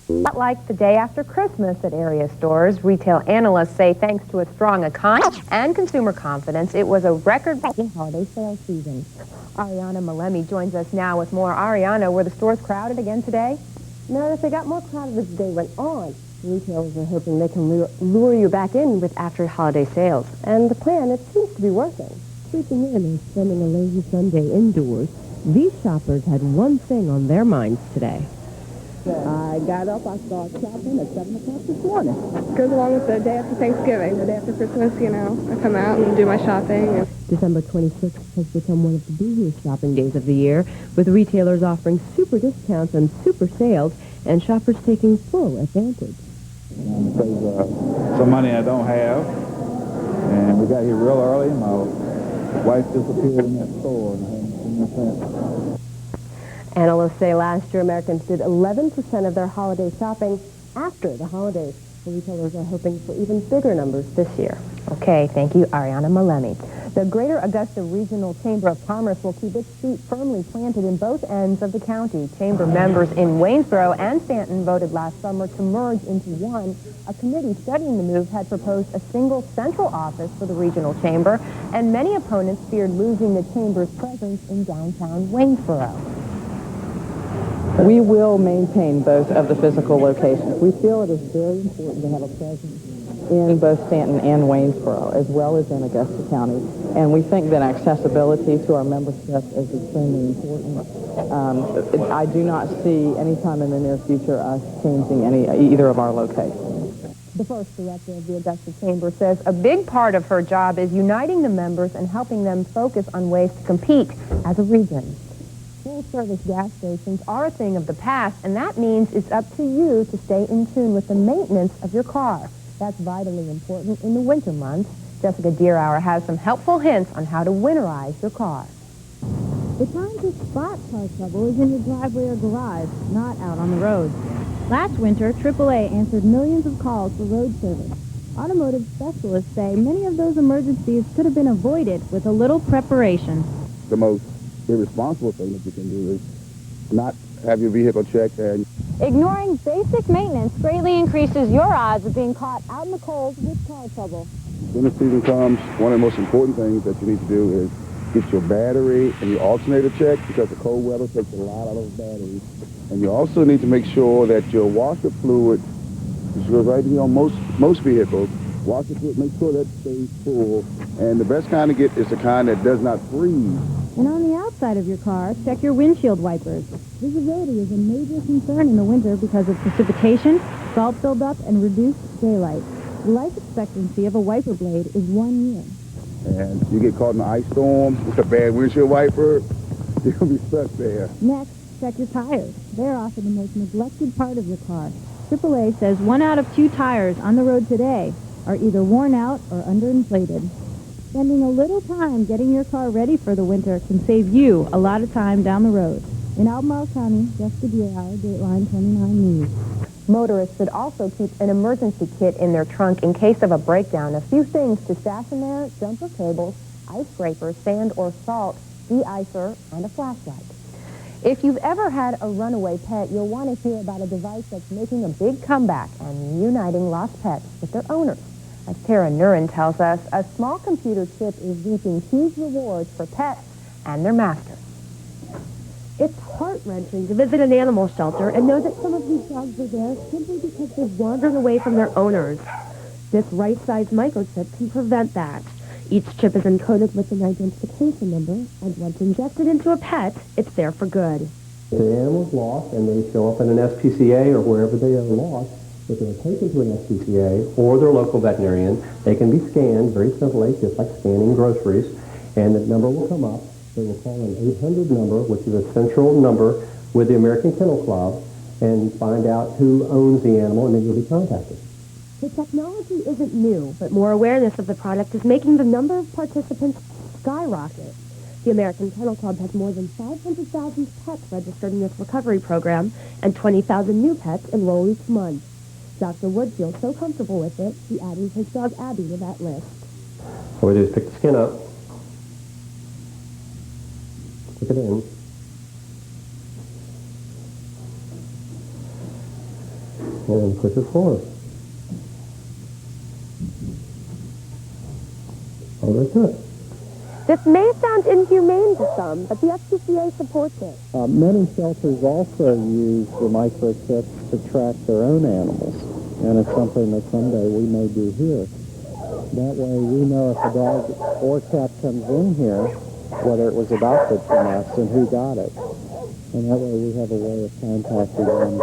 Not like the day after Christmas at area stores, retail analysts say thanks to a strong economy and consumer confidence, it was a record-breaking holiday sales season. Ariana Malemi joins us now with more. Ariana, were the stores crowded again today? Notice they got more crowded as the day went on. Retailers are hoping they can lure you back in with after-holiday sales. And the plan, it seems to be working. Sleeping in and spending a lazy Sunday indoors, these shoppers had one thing on their minds today. I got up, I started shopping at 7 o'clock this morning. Goes along with the day after Thanksgiving, the day after Christmas, you know. I come out and do my shopping. December 26th has become one of the busiest shopping days of the year, with retailers offering super discounts and super sales, and shoppers taking full advantage. Because some money I don't have, and we got here real early. My wife disappeared in that store, and I haven't seen her since. Analysts say last year Americans did 11% of their holiday shopping after the holidays. The retailers are hoping for even bigger numbers this year. Okay, thank you, Ariana Malemi. The Greater Augusta Regional Chamber of Commerce will keep its feet firmly planted in both ends of the county. Chamber members in Waynesboro and Stanton voted last summer to merge into one. A committee studying the move had proposed a single central office for the regional chamber, and many opponents feared losing the chamber's presence in downtown Waynesboro. We will maintain both of the physical locations. We feel it is very important to have a presence in both Stanton and Waynesboro, as well as in Augusta County. And we think that accessibility to our membership is extremely important. I do not see any time in the near future us changing either of our locations. The first director of the Augusta Chamber says a big part of her job is uniting the members and helping them focus on ways to compete as a region. Full-service gas stations are a thing of the past, and that means it's up to you to stay in tune with the maintenance of your car. That's vitally important in the winter months. Jessica Deerauer has some helpful hints on how to winterize your car. The time to spot car trouble is in your driveway or garage, not out on the road. Last winter, AAA answered millions of calls for road service. Automotive specialists say many of those emergencies could have been avoided with a little preparation. The most irresponsible thing that you can do is not have your vehicle checked. And Ignoring basic maintenance greatly increases your odds of being caught out in the cold with car trouble. when the season comes, one of the most important things that you need to do is get your battery and your alternator checked, because the cold weather takes a lot out of those batteries. And you also need to make sure that your washer fluid, which goes right here on most vehicles, washer fluid, make sure that stays full. And the best kind to get is the kind that does not freeze. And on the outside of your car, check your windshield wipers. Visibility is a major concern in the winter because of precipitation, salt buildup, and reduced daylight. The life expectancy of a wiper blade is 1 year. And you get caught in an ice storm with a bad windshield wiper, you're going to be stuck there. Next, check your tires. They're often the most neglected part of your car. AAA says 1 out of 2 tires on the road today are either worn out or underinflated. Spending a little time getting your car ready for the winter can save you a lot of time down the road. In Albemarle County, Jessica Deerauer, Dateline 29 News. Motorists should also keep an emergency kit in their trunk in case of a breakdown. A few things to stash in there: jumper cables, ice scrapers, sand or salt, de-icer, and a flashlight. If you've ever had a runaway pet, you'll want to hear about a device that's making a big comeback and reuniting lost pets with their owners. As Tara Nurin tells us, a small computer chip is reaping huge rewards for pets and their masters. It's heart-wrenching to visit an animal shelter and know that some of these dogs are there simply because they've wandered away from their owners. This right-sized microchip can prevent that. Each chip is encoded with an identification number, and once injected into a pet, it's there for good. If an animal's lost and they show up in an SPCA or wherever they are lost, if they're taken to an SPCA or their local veterinarian, they can be scanned very simply, just like scanning groceries, and the number will come up. They will call an 800 number, which is a central number with the American Kennel Club, and find out who owns the animal, and then you'll be contacted. The technology isn't new, but more awareness of the product is making the number of participants skyrocket. The American Kennel Club has more than 500,000 pets registered in this recovery program, and 20,000 new pets enroll each month. Dr. Wood feels so comfortable with it, he added his dog Abby to that list. All we do is pick the skin up, stick it in, and push it forward. Oh, that's it. This may sound inhumane to some, but the SPCA supports it. Many shelters also use the microchips to track their own animals, and it's something that someday we may do here. That way we know if a dog or cat comes in here, whether it was adopted from us and who got it. And that way we have a way of contacting them.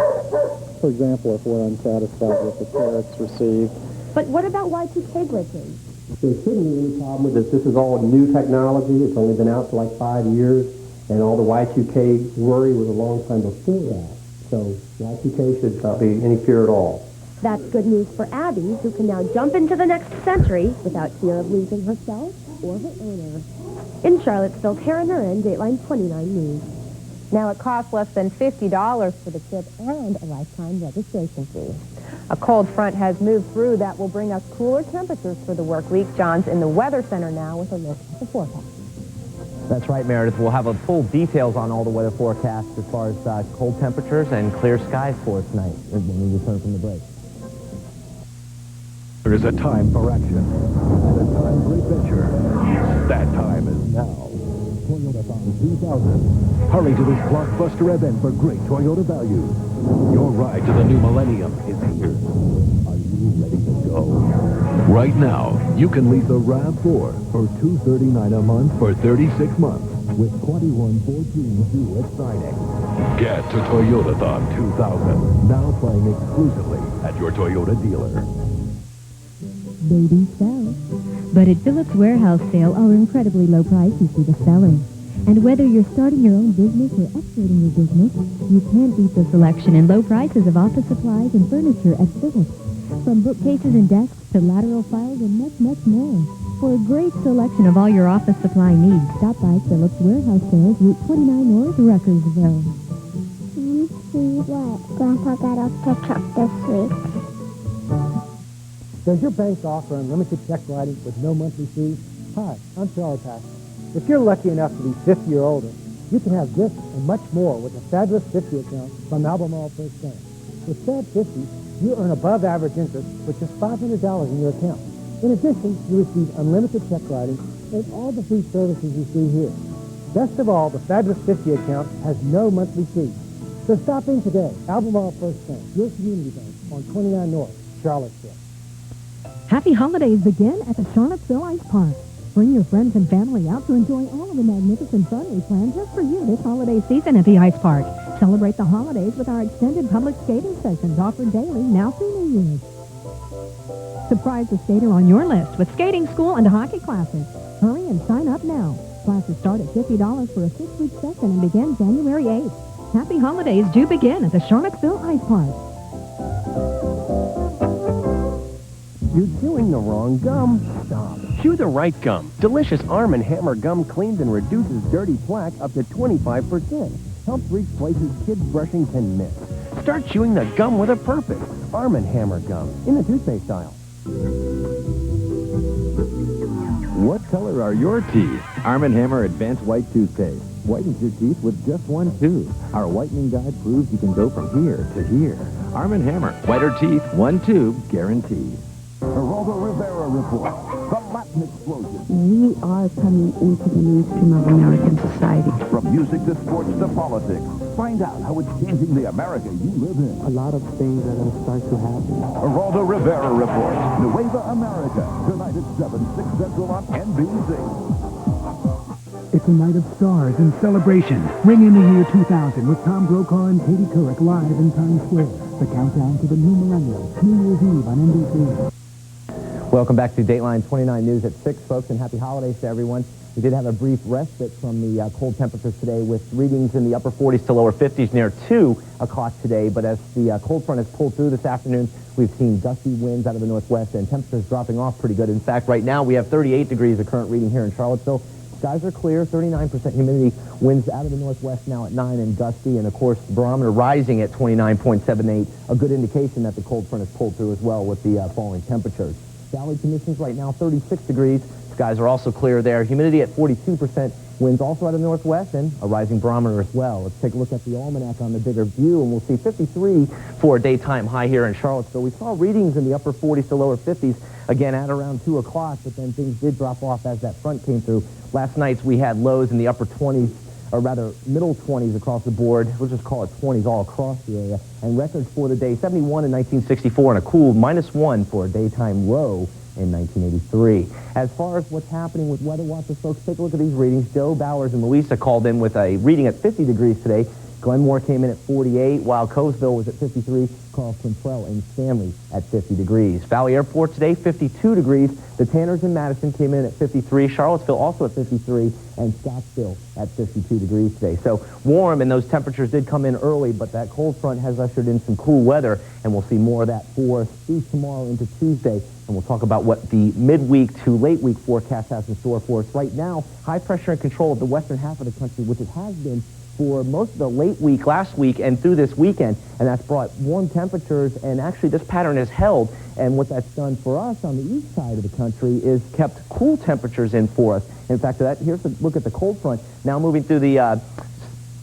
For example, if we're unsatisfied with the care it's received. But what about Y2K glitches? There shouldn't be any problem with this. This is all new technology. It's only been out for like 5 years, and all the Y2K worry was a long time before that. So Y2K should not be any fear at all. That's good news for Abby, who can now jump into the next century without fear of losing herself or her owner. In Charlottesville, Karen Urin, Dateline 29 News. Now it costs less than $50 for the chip and a lifetime registration fee. A cold front has moved through that will bring us cooler temperatures for the work week. John's in the Weather Center now with a look at the forecast. That's right, Meredith. We'll have full details on all the weather forecasts as far as cold temperatures and clear skies for us tonight when we return from the break. There is a time for action and a time for adventure. That time is now. Toyotathon 2000. Hurry to this blockbuster event for great Toyota value. Your ride to the new millennium is here. Are you ready to go? Right now, you can lease a RAV4 for $239 a month for 36 months with 2114 due at signing. Get to Toyotathon 2000, now playing exclusively at your Toyota dealer. Baby sell. But at Phillips Warehouse Sale, our incredibly low prices do the selling. And whether you're starting your own business or upgrading your business, you can't beat the selection and low prices of office supplies and furniture at Phillips. From bookcases and desks to lateral files and much, much more. For a great selection of all your office supply needs, stop by Phillips Warehouse Sales, Route 29 North, Ruckersville. See what Grandpa got off the truck this week. Does your bank offer unlimited check writing with no monthly fees? Hi, I'm Charlie Pastor. If you're lucky enough to be 50 or older, you can have this and much more with a fabulous 50 account from Albemarle First Bank. With Fab 50, you earn above average interest with just $500 in your account. In addition, you receive unlimited check writing and all the free services you see here. Best of all, the fabulous 50 account has no monthly fees. So stop in today. Albemarle First Bank, your community bank on 29 North, Charlottesville. Happy holidays begin at the Charlottesville Ice Park. Bring your friends and family out to enjoy all of the magnificent fun we plan just for you this holiday season at the Ice Park. Celebrate the holidays with our extended public skating sessions offered daily now through New Year's. Surprise the skater on your list with skating school and hockey classes. Hurry and sign up now. Classes start at $50 for a 6-week session and begin January 8th. Happy holidays do begin at the Charlottesville Ice Park. You're chewing the wrong gum. Stop. Chew the right gum. Delicious Arm & Hammer gum cleans and reduces dirty plaque up to 25%. Helps reach places kids brushing can miss. Start chewing the gum with a purpose. Arm & Hammer gum in the toothpaste aisle. What color are your teeth? Arm & Hammer Advanced White Toothpaste. Whitens your teeth with just one tooth. Our whitening guide proves you can go from here to here. Arm & Hammer. Whiter teeth, one tube, guaranteed. Geraldo Rivera Report. The Latin Explosion. We are coming into the mainstream of American society. From music to sports to politics. Find out how it's changing the America you live in. A lot of things are going to start to happen. Geraldo Rivera Report. Nueva America. Tonight at 7, 6 Central on NBC. It's a night of stars and celebration. Ring in the year 2000 with Tom Brokaw and Katie Couric live in Times Square. The countdown to the new millennium. New Year's Eve on NBC. Welcome back to Dateline 29 News at 6, folks, and happy holidays to everyone. We did have a brief respite from the cold temperatures today with readings in the upper 40s to lower 50s near 2 o'clock today. But as the cold front has pulled through this afternoon, we've seen gusty winds out of the northwest and temperatures dropping off pretty good. In fact, right now we have 38 degrees of current reading here in Charlottesville. Skies are clear, 39% humidity, winds out of the northwest now at 9 and gusty, and of course the barometer rising at 29.78, a good indication that the cold front has pulled through as well with the falling temperatures. Valley conditions right now, 36 degrees, Skies are also clear there. Humidity at 42%. Winds also out of the northwest and a rising barometer as well. Let's take a look at the almanac on the bigger view, and we'll see 53 for a daytime high here in Charlottesville. We saw readings in the upper 40s to lower 50s again at around 2 o'clock, but then things did drop off as that front came through. Last night we had lows in the upper 20s, or rather middle 20s across the board. We'll just call it 20s all across the area. And records for the day, 71 in 1964 and a cool -1 for a daytime low in 1983. As far as what's happening with weather watchers, folks, take a look at these readings. Joe Bowers and Louisa called in with a reading at 50 degrees today. Glenmore came in at 48, while Covesville was at 53. Carl Quintrell and Stanley at 50 degrees. Valley Airport today, 52 degrees. The Tanners in Madison came in at 53. Charlottesville also at 53, and Scottsville at 52 degrees today. So warm, and those temperatures did come in early, but that cold front has ushered in some cool weather, and we'll see more of that for us through tomorrow into Tuesday. And we'll talk about what the midweek to late week forecast has in store for us. Right now, high pressure and control of the western half of the country, which it has been for most of the late week last week and through this weekend, and that's brought warm temperatures, and actually this pattern has held, and what that's done for us on the east side of the country is kept cool temperatures in for us. In fact, here's a look at the cold front now moving through the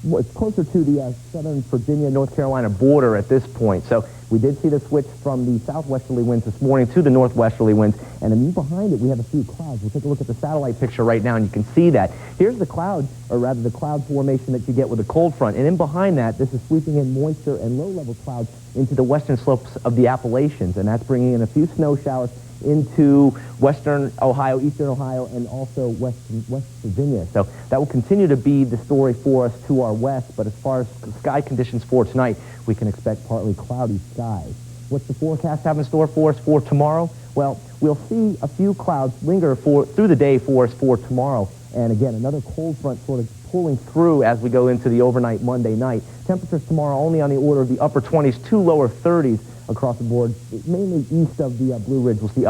it's closer to the southern Virginia, North Carolina border at this point. So we did see the switch from the southwesterly winds this morning to the northwesterly winds, and then behind it we have a few clouds. We'll take a look at the satellite picture right now, and you can see that. Here's the cloud, or rather the cloud formation that you get with the cold front, and in behind that, this is sweeping in moisture and low-level clouds into the western slopes of the Appalachians, and that's bringing in a few snow showers into western Ohio, eastern Ohio, and also West Virginia. So that will continue to be the story for us to our west, but as far as sky conditions for tonight, we can expect partly cloudy skies. What's the forecast have in store for us for tomorrow? Well, we'll see a few clouds linger through the day for us for tomorrow. And again, another cold front sort of pulling through as we go into the overnight Monday night. Temperatures tomorrow only on the order of the upper 20s to lower 30s across the board, mainly east of the Blue Ridge. We'll see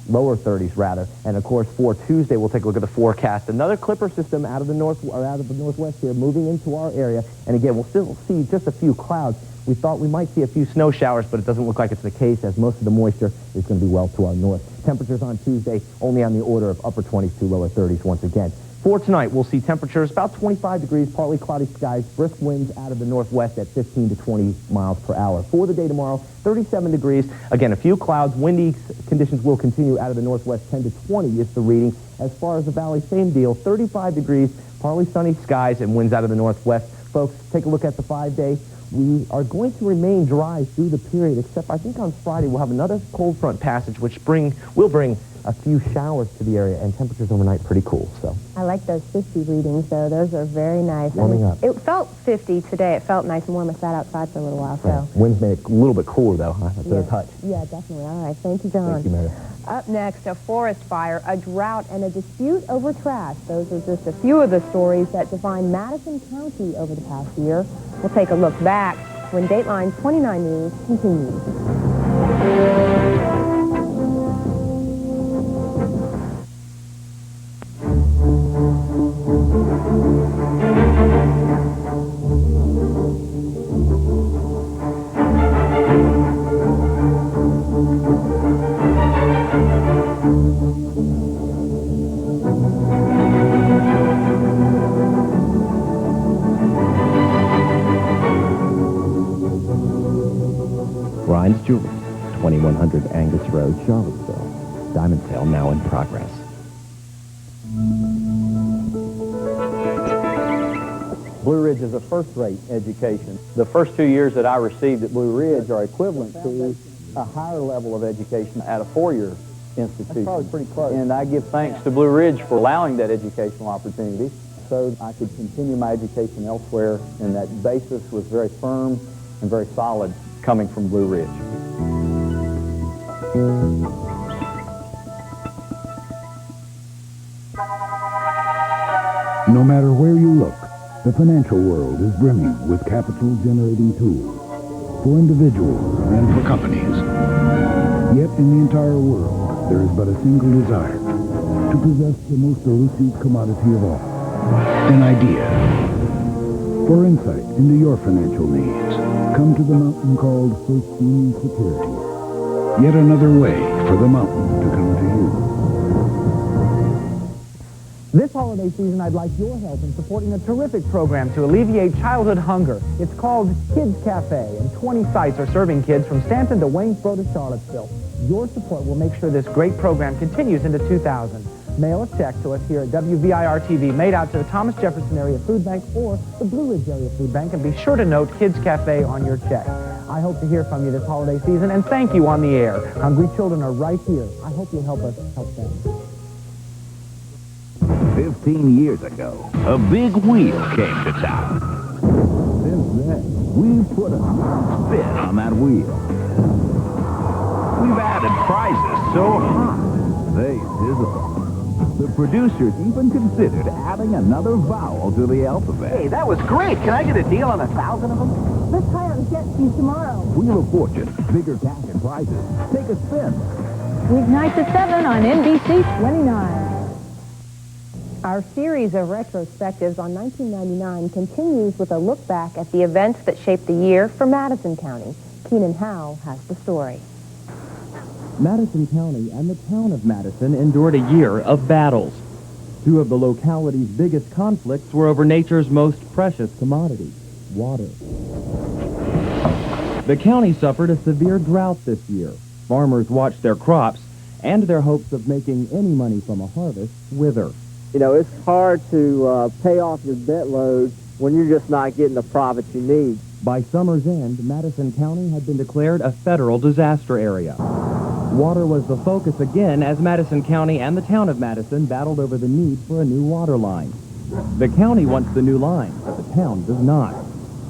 lower 30s rather. And of course, for Tuesday, we'll take a look at the forecast. Another clipper system out of the northwest here, moving into our area. And again, we'll still see just a few clouds. We thought we might see a few snow showers, but it doesn't look like it's the case, as most of the moisture is going to be well to our north. Temperatures on Tuesday only on the order of upper 20s to lower 30s once again. For tonight, we'll see temperatures about 25 degrees, partly cloudy skies, brisk winds out of the northwest at 15 to 20 miles per hour. For the day tomorrow, 37 degrees. Again, a few clouds. Windy conditions will continue out of the northwest. 10 to 20 is the reading. As far as the valley, same deal. 35 degrees, partly sunny skies, and winds out of the northwest. Folks, take a look at the 5-day. We are going to remain dry through the period, except I think on Friday we'll have another cold front passage, which will bring a few showers to the area, and temperatures overnight pretty cool. So I like those 50 readings, though. Those are very nice. Warming up. It felt 50 today. It felt nice and warm. I sat outside for a little while. So winds made it a little bit cooler, though. Huh? That's a touch. Yeah, definitely. All right. Thank you, John. Thank you, Meredith. Up next, a forest fire, a drought, and a dispute over trash. Those are just a few of the stories that define Madison County over the past year. We'll take a look back when Dateline 29 News continues. Ryan's Jewelry, 2100 Angus Road, Charlottesville. Diamond sale now in progress. Blue Ridge is a first-rate education. The first 2 years that I received at Blue Ridge are equivalent to a higher level of education at a four-year institution. That's probably pretty close. And I give thanks to Blue Ridge for allowing that educational opportunity so I could continue my education elsewhere, and that basis was very firm and very solid coming from Blue Ridge. No matter where you look, the financial world is brimming with capital-generating tools for individuals and for companies. Yet in the entire world, there is but a single desire, to possess the most elusive commodity of all, an idea. For insight into your financial needs, come to the mountain called First Union Security. Yet another way for the mountain to come to you. This holiday season, I'd like your help in supporting a terrific program to alleviate childhood hunger. It's called Kids Cafe, and 20 sites are serving kids from Stanton to Waynesboro to Charlottesville. Your support will make sure this great program continues into 2000. Mail a check to us here at WVIR-TV, made out to the Thomas Jefferson Area Food Bank or the Blue Ridge Area Food Bank, and be sure to note Kids Cafe on your check. I hope to hear from you this holiday season, and thank you on the air. Hungry children are right here. I hope you'll help us help them. 15 years ago, a big wheel came to town. Since then, we've put a spin on that wheel. We've added prizes so hot, they sizzle. The producers even considered adding another vowel to the alphabet. Hey, that was great. Can I get a deal on 1,000 of them? Let's try on jet skis tomorrow. Wheel of Fortune, bigger cash and prizes. Take a spin. Weeknights at 7 on NBC 29. Our series of retrospectives on 1999 continues with a look back at the events that shaped the year for Madison County. Keenan Howe has the story. Madison County and the town of Madison endured a year of battles. Two of the locality's biggest conflicts were over nature's most precious commodity, water. The county suffered a severe drought this year. Farmers watched their crops and their hopes of making any money from a harvest wither. You know, it's hard to pay off your debt load when you're just not getting the profits you need. By summer's end, Madison County had been declared a federal disaster area. Water was the focus again as Madison County and the town of Madison battled over the need for a new water line. The county wants the new line, but the town does not.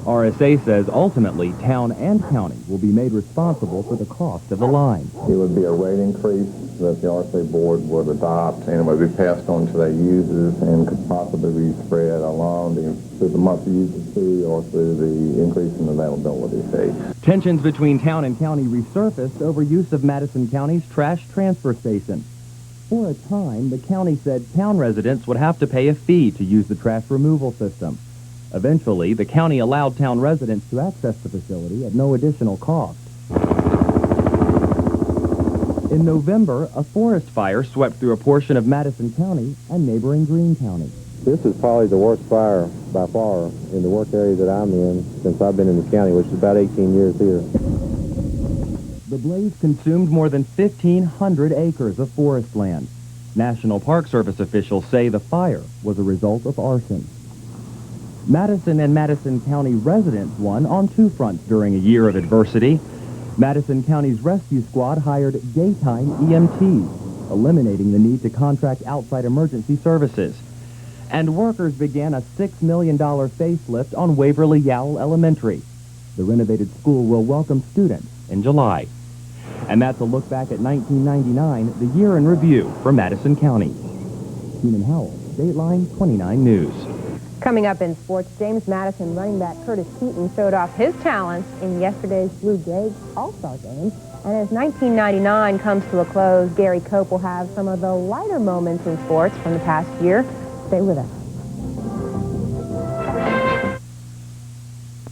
RSA says ultimately town and county will be made responsible for the cost of the line. It would be a rate increase that the RSA board would adopt, and it would be passed on to their users and could possibly be spread along through the monthly user fee or through the increase in availability fee. Tensions between town and county resurfaced over use of Madison County's trash transfer station. For a time, the county said town residents would have to pay a fee to use the trash removal system. Eventually, the county allowed town residents to access the facility at no additional cost. In November, a forest fire swept through a portion of Madison County and neighboring Greene County. This is probably the worst fire by far in the work area that I'm in since I've been in the county, which is about 18 years here. The blaze consumed more than 1,500 acres of forest land. National Park Service officials say the fire was a result of arson. Madison and Madison County residents won on two fronts during a year of adversity. Madison County's rescue squad hired daytime EMTs, eliminating the need to contract outside emergency services. And workers began a $6 million facelift on Waverly Yowell Elementary. The renovated school will welcome students in July. And that's a look back at 1999, the year in review for Madison County. Keenan Howell, Dateline 29 News. Coming up in sports, James Madison running back Curtis Keaton showed off his talents in yesterday's Blue Jays All-Star Game. And as 1999 comes to a close, Gary Cope will have some of the lighter moments in sports from the past year. Stay with us.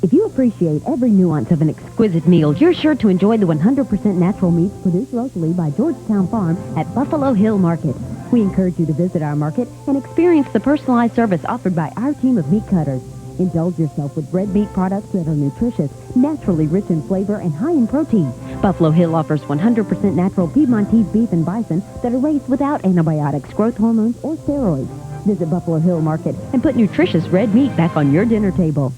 If you appreciate every nuance of an exquisite meal, you're sure to enjoy the 100% natural meats produced locally by Georgetown Farm at Buffalo Hill Market. We encourage you to visit our market and experience the personalized service offered by our team of meat cutters. Indulge yourself with red meat products that are nutritious, naturally rich in flavor, and high in protein. Buffalo Hill offers 100% natural Piedmontese beef and bison that are raised without antibiotics, growth hormones, or steroids. Visit Buffalo Hill Market and put nutritious red meat back on your dinner table.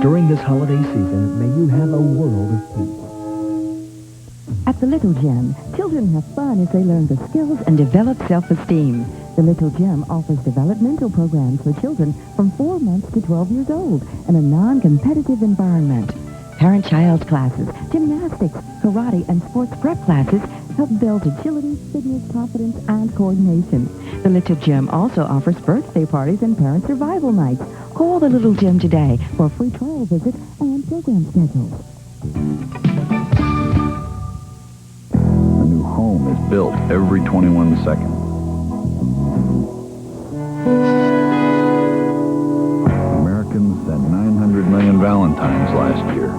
During this holiday season, may you have a world of peace. At the Little Gem, children have fun as they learn the skills and develop self-esteem. The Little Gem offers developmental programs for children from 4 months to 12 years old in a non-competitive environment. parent-child classes, gymnastics, karate, and sports prep classes help build agility, fitness, confidence, and coordination. The Little Gym also offers birthday parties and parent survival nights. Call the Little Gym today for a free trial visit and program schedule. A new home is built every 21 seconds. Americans sent 900 million Valentines last year.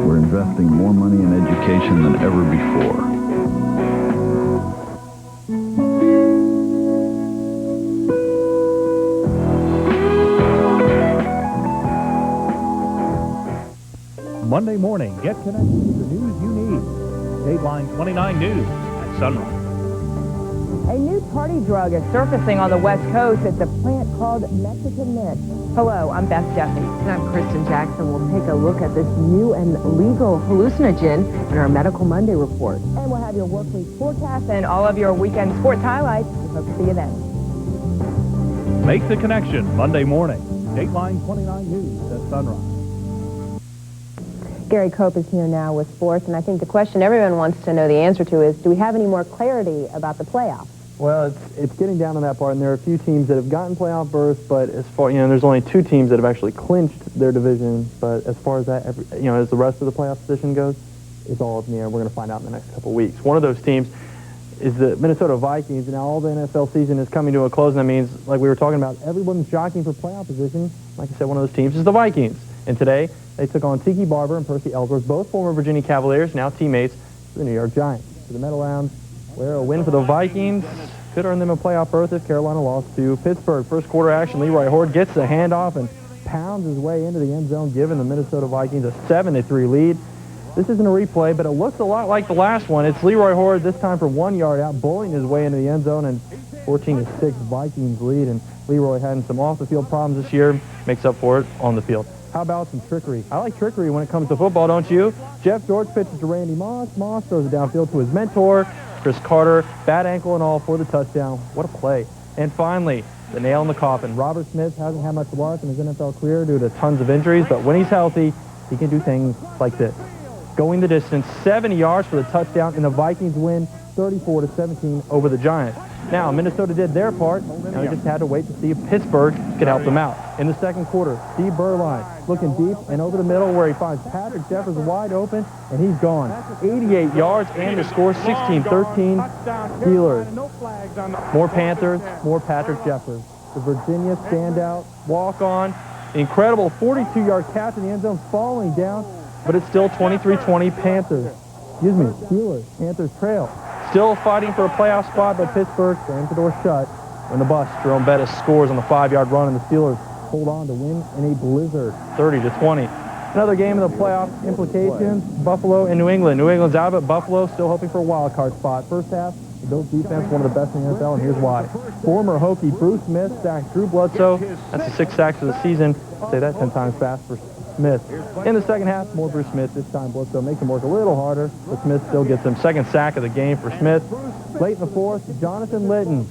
We're investing more money in education than ever before. Monday morning, get connected with the news you need. Dateline 29 News at sunrise. A new party drug is surfacing on the West Coast. It's a plant called Mexican mint. Hello, I'm Beth Jeffy. And I'm Kristen Jackson. We'll take a look at this new and legal hallucinogen in our Medical Monday report. And we'll have your work week forecast and all of your weekend sports highlights. We hope to see you then. Make the connection Monday morning. Dateline 29 News at sunrise. Gary Cope is here now with sports, and I think the question everyone wants to know the answer to is, do we have any more clarity about the playoffs? Well, it's getting down to that part, and there are a few teams that have gotten playoff berths, but as far, there's only 2 teams that have actually clinched their division, but as far as that, as the rest of the playoff position goes, it's all up in the air. We're going to find out in the next couple of weeks. One of those teams is the Minnesota Vikings, and now all the NFL season is coming to a close, and that means, like we were talking about, everyone's jockeying for playoff position. Like I said, one of those teams is the Vikings, and today they took on Tiki Barber and Percy Ellsworth, both former Virginia Cavaliers, now teammates of the New York Giants. To the Meadowlands, where a win for the Vikings could earn them a playoff berth if Carolina lost to Pittsburgh. First quarter action, Leroy Horde gets the handoff and pounds his way into the end zone, giving the Minnesota Vikings a 7-3 lead. This isn't a replay, but it looks a lot like the last one. It's Leroy Horde, this time for 1 yard out, bullying his way into the end zone, and 14-6 Vikings lead. And Leroy having some off-the-field problems this year, makes up for it on the field. How about some trickery? I like trickery when it comes to football, don't you? Jeff George pitches to Randy Moss. Moss throws it downfield to his mentor, Chris Carter. Bad ankle and all for the touchdown. What a play. And finally, the nail in the coffin. Robert Smith hasn't had much luck in his NFL career due to tons of injuries, but when he's healthy, he can do things like this. Going the distance, 70 yards for the touchdown, and the Vikings win 34-17 over the Giants. Now, Minnesota did their part, and we just had to wait to see if Pittsburgh could help them out. In the second quarter, Steve Berline looking deep and over the middle where he finds Patrick Jefferson wide open, and he's gone. 88 yards and the score, 16-13 Steelers. More Panthers, more Patrick Jefferson. The Virginia standout, walk-on, incredible 42-yard catch in the end zone, falling down, but it's still 23-20 Panthers. Steelers. Panthers trail. Still fighting for a playoff spot, but Pittsburgh slams the door shut when the bus, Jerome Bettis, scores on the 5-yard run, and the Steelers hold on to win in a blizzard, 30-20. Another game of the playoff implications, Buffalo and New England. New England's out of it. Buffalo still hoping for a wild card spot. First half, the Bills defense, one of the best in the NFL, and here's why. Former Hokie Bruce Smith sacked Drew Bledsoe. That's the 6 sacks of the season. Say that 10 times fast for Smith. In the second half, more Bruce Smith. This time, Bledsoe makes him work a little harder, but Smith still gets him. Second sack of the game for Smith. Late in the fourth, Jonathan Litton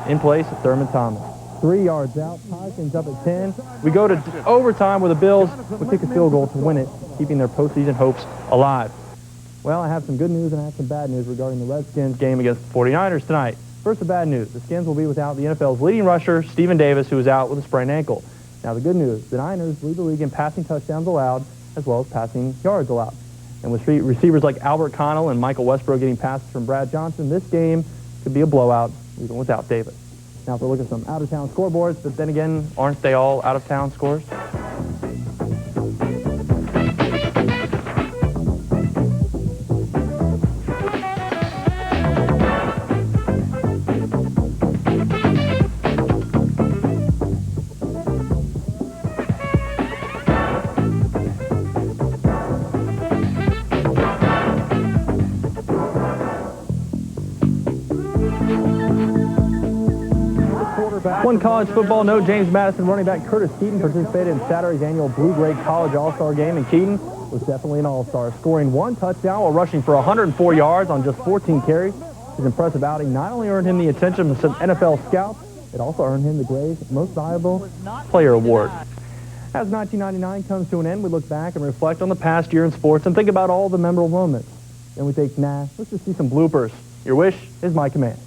in place of Thurman Thomas. 3 yards out, tie things up at 10. We go to overtime where the Bills will kick a field goal to win it, keeping their postseason hopes alive. Well, I have some good news and I have some bad news regarding the Redskins game against the 49ers tonight. First, the bad news. The Skins will be without the NFL's leading rusher, Stephen Davis, who is out with a sprained ankle. Now, the good news, the Niners lead the league in passing touchdowns allowed as well as passing yards allowed. And with receivers like Albert Connell and Michael Westbrook getting passes from Brad Johnson, this game could be a blowout even without Davis. Now, if we look at some out-of-town scoreboards, but then again, aren't they all out-of-town scores? One college football note, James Madison running back Curtis Keaton participated in Saturday's annual Blue Gray College All-Star game, and Keaton was definitely an all-star, scoring 1 touchdown while rushing for 104 yards on just 14 carries. His impressive outing not only earned him the attention of some NFL scouts, It also earned him the Gray's Most Valuable Player Award. As 1999 comes to an end, we look back and reflect on the past year in sports and think about all the memorable moments. Then we think, nah, let's just see some bloopers. Your wish is my command.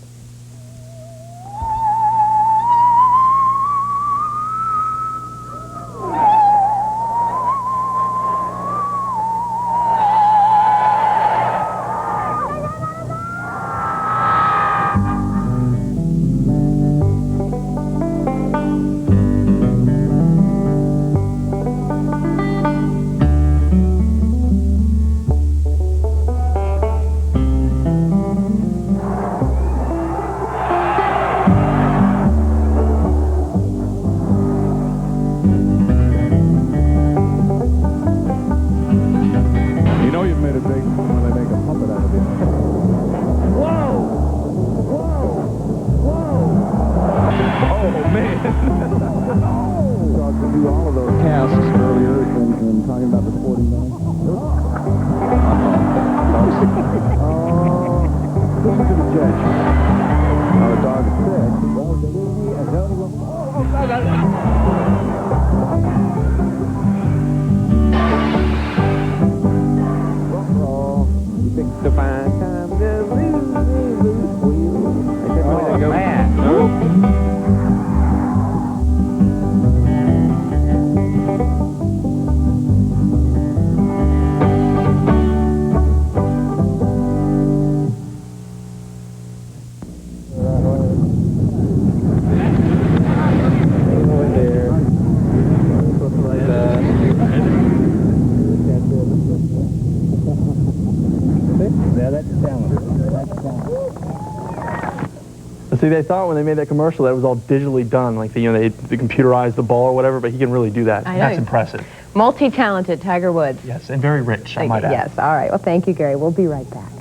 See, they thought when they made that commercial that it was all digitally done, like they computerized the ball or whatever, but he can really do that. That's impressive. Multi-talented Tiger Woods. Yes, and very rich, I might add. Yes, all right. Well, thank you, Gary. We'll be right back.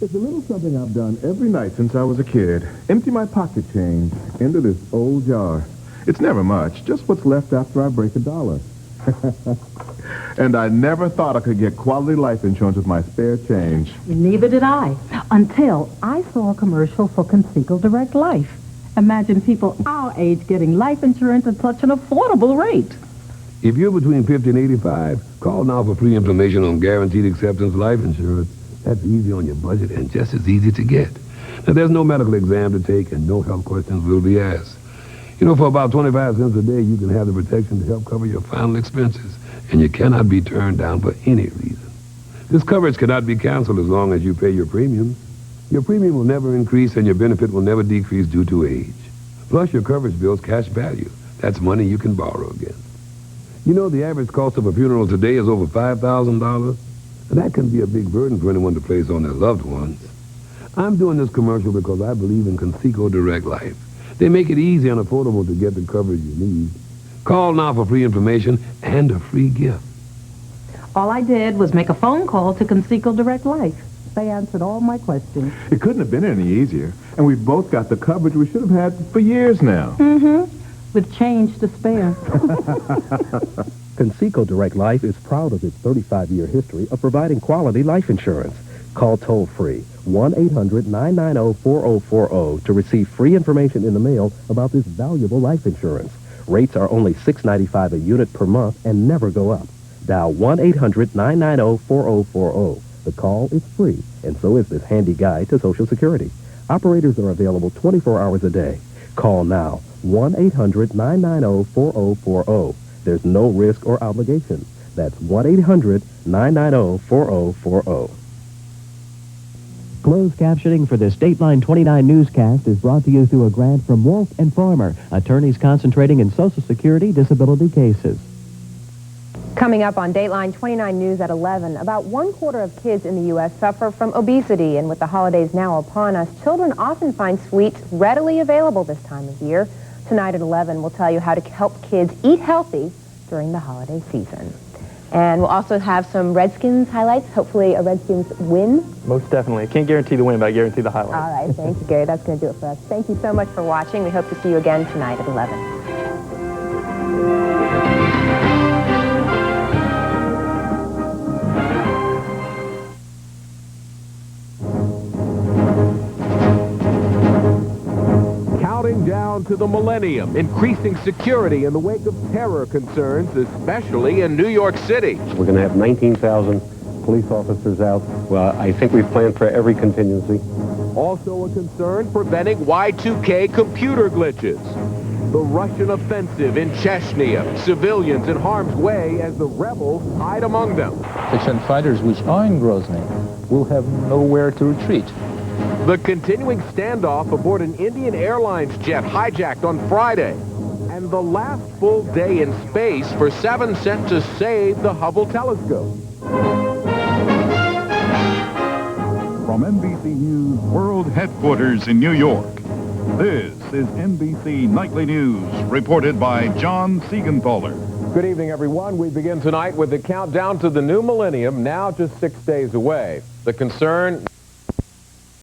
It's a little something I've done every night since I was a kid. Empty my pocket change into this old jar. It's never much, just what's left after I break $1. And I never thought I could get quality life insurance with my spare change. Neither did I, until I saw a commercial for Conseco Direct Life. Imagine people our age getting life insurance at such an affordable rate. If you're between 50 and 85, call now for free information on guaranteed acceptance life insurance. That's easy on your budget and just as easy to get. Now, there's no medical exam to take and no health questions will be asked. You know, for about 25 cents a day, you can have the protection to help cover your final expenses, and you cannot be turned down for any reason. This coverage cannot be canceled as long as you pay your premiums. Your premium will never increase and your benefit will never decrease due to age. Plus, your coverage builds cash value. That's money you can borrow against. You know, the average cost of a funeral today is over $5,000. And that can be a big burden for anyone to place on their loved ones. I'm doing this commercial because I believe in Conseco Direct Life. They make it easy and affordable to get the coverage you need. Call now for free information and a free gift. All I did was make a phone call to Conseco Direct Life. They answered all my questions. It couldn't have been any easier. And we've both got the coverage we should have had for years now. Mm-hmm. With change to spare. Conseco Direct Life is proud of its 35-year history of providing quality life insurance. Call toll-free 1-800-990-4040 to receive free information in the mail about this valuable life insurance. Rates are only $6.95 a unit per month and never go up. Dial 1-800-990-4040. The call is free, and so is this handy guide to Social Security. Operators are available 24 hours a day. Call now, 1-800-990-4040. There's no risk or obligation. That's 1-800-990-4040. Closed captioning for this Dateline 29 newscast is brought to you through a grant from Wolf and Farmer, attorneys concentrating in Social Security disability cases. Coming up on Dateline 29 News at 11, about 1/4 of kids in the U.S. suffer from obesity, and with the holidays now upon us, children often find sweets readily available this time of year. Tonight at 11, we'll tell you how to help kids eat healthy during the holiday season. And we'll also have some Redskins highlights, hopefully a Redskins win. Most definitely. I can't guarantee the win, but I guarantee the highlights. All right, thank you, Gary. That's going to do it for us. Thank you so much for watching. We hope to see you again tonight at 11. Counting down to the millennium, increasing security in the wake of terror concerns, especially in New York City. We're going to have 19,000 police officers out. Well, I think we've planned for every contingency. Also a concern, preventing Y2K computer glitches. The Russian offensive in Chechnya, civilians in harm's way as the rebels hide among them. Chechen fighters which are in Grozny will have nowhere to retreat. The continuing standoff aboard an Indian Airlines jet hijacked on Friday. And the last full day in space for 7 sent to save the Hubble telescope. From NBC News World Headquarters in New York, this is NBC Nightly News, reported by John Siegenthaler. Good evening, everyone. We begin tonight with the countdown to the new millennium, now just 6 days away. The concern...